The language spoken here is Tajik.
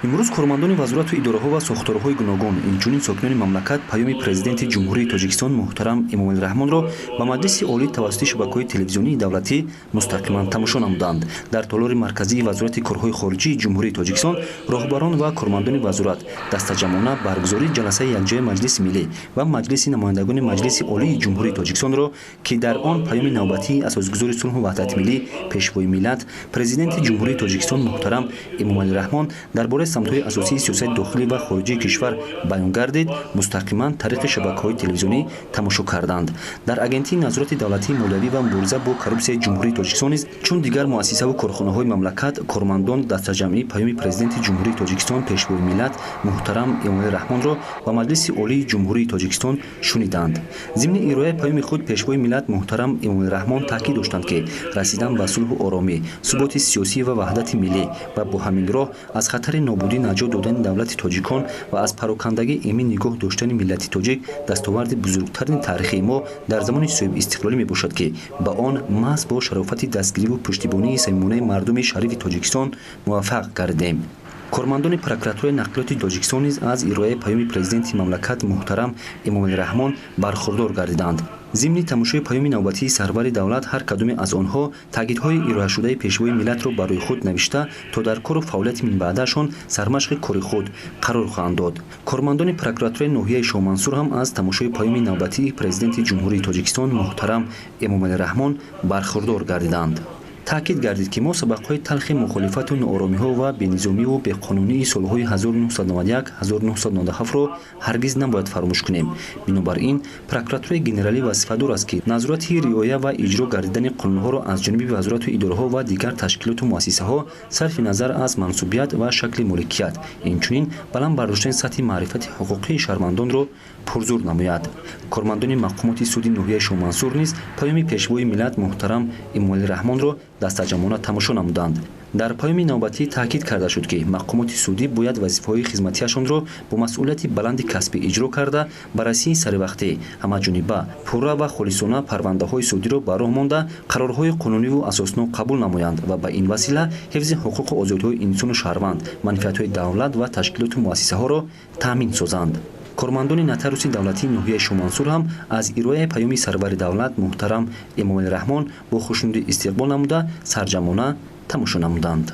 имрӯз кормандони вазорату идораҳо ва сохторҳои гуногун инчунин сокинони мамлакат паёми президенти ҷумҳурии тоҷикистон муҳтарам Эмомалирраҳмонро ба маҷлиси олӣ тавассути шабакаҳои телевизионии давлатӣ мустақиман тамошо намуданд. Дар толори марказии вазорати корҳои хориҷии ҷумҳурии тоҷикистон роҳбарон ва кормандони вазорат дастаҷамона баргузории ҷаласаи якҷояи маҷлиси миллӣ ва маҷлиси намояндагони маҷлиси олии ҷумҳурии тоҷикистонро ки дар он паёми навбатии асосгузори сулҳу ваҳдати миллӣ пешвои миллат президенти ҷумҳурии тоҷикистон муҳтарам Эмомалирраҳмон дар бораи самтҳои асосии сиёсати дохилӣ ва хориҷии кишвар баён гардид, мустақиман тариқи шабакаҳои телевизионӣ тамошо карданд. Дар агентии назорати давлатии молиявӣ ва мубориза бо коррупсияи ҷумҳурии тоҷикистон низ чун дигар муассисаву корхонаҳои мамлакат кормандон дастаҷамъии паёми президенти ҷумҳурии тоҷикистон пешвои миллат муҳтарам Эмомалирраҳмонро ба маҷлиси олии ҷумҳурии тоҷикистон шуниданд. зимни ирояи паёми худ пешвои миллат муҳтарам Эмомалирраҳмон таъкид доштанд ки расидан ба сулҳу оромӣ, суботи сиёсӣ ва ваҳдати миллӣ ва бо ҳамин роҳ аз хатари нобудӣ наҷот додани давлати тоҷикон ва аз парокандагии эмин нигоҳ доштани миллати тоҷик дастоварди бузургтарини таърихии мо дар замони соҳибистиқлолӣ мебошад ки ба он маҳз бо шарофати дастгириву пуштибонии самимонаи мардуми шарафи тоҷикистон муваффақ гардидем. кормандони прокуратураи нақлиёти тоҷикистон низ аз ирояи паёми президенти мамлакат муҳтарам Эмомалирраҳмон бархурдор гардиданд. зимни тамошои паёми навбатии сарвари давлат ҳар кадоме аз онҳо таъкидҳои ирояшудаи пешвои миллатро ба рӯи худ навишта то дар кору фаъолияти минбаъдашон сармашқи кори худ қарор хоҳанд дод. кормандони прокуратураи ноҳияи Шоҳмансур ҳам аз тамошои паёми навбатии президенти ҷумҳурии тоҷикистон муҳтарам Эмомалирраҳмон бархурдор гардиданд. таъкид гардид ки мо сабақҳои талхи мухолифату нооромиҳо ва бенизомиву беқонунии солҳои 1991-1997-ро ҳаргиз набояд фаромӯш кунем. бинобар ин прокуратураи генералӣ вазифадор аст ки назорати риоя ва иҷро гардидани қонунҳоро аз ҷониби вазорату идораҳо ва дигар ташкилоту муассисаҳо сарфи назар аз мансубият ва шакли моликият инчунин баланд бардоштани сатҳи маърифати ҳуқуқии шаҳрвандонро пурзур намояд. кормандони мақомоти суди ноҳияи Шоҳмансур низ паёми пешвои миллат муҳтарам Эмомалирраҳмонро дастаҷамона тамошо намуданд. дар паёми навбатӣ таъкид карда шуд ки мақомоти судӣ бояд вазифаҳои хизматиашонро бо масъулияти баланди касбӣ иҷро карда баррасии саривақтӣ, ҳамаҷониба, пурра ва холисона парвандаҳои судиро ба роҳ монда қарорҳои қонуниву асоснок қабул намоянд ва ба ин васила ҳифзи ҳуқуқу озодиҳои инсону шаҳрванд, манфиатҳои давлат ва ташкилоту муассисаҳоро таъмин созанд. кормандони нотариуси давлатии ноҳияи Шоҳмансур ҳам аз ирояи паёми сарвари давлат муҳтарам Эмомалирраҳмон бо хушнудӣ истиқбол намуда сарҷамона тамошо намуданд.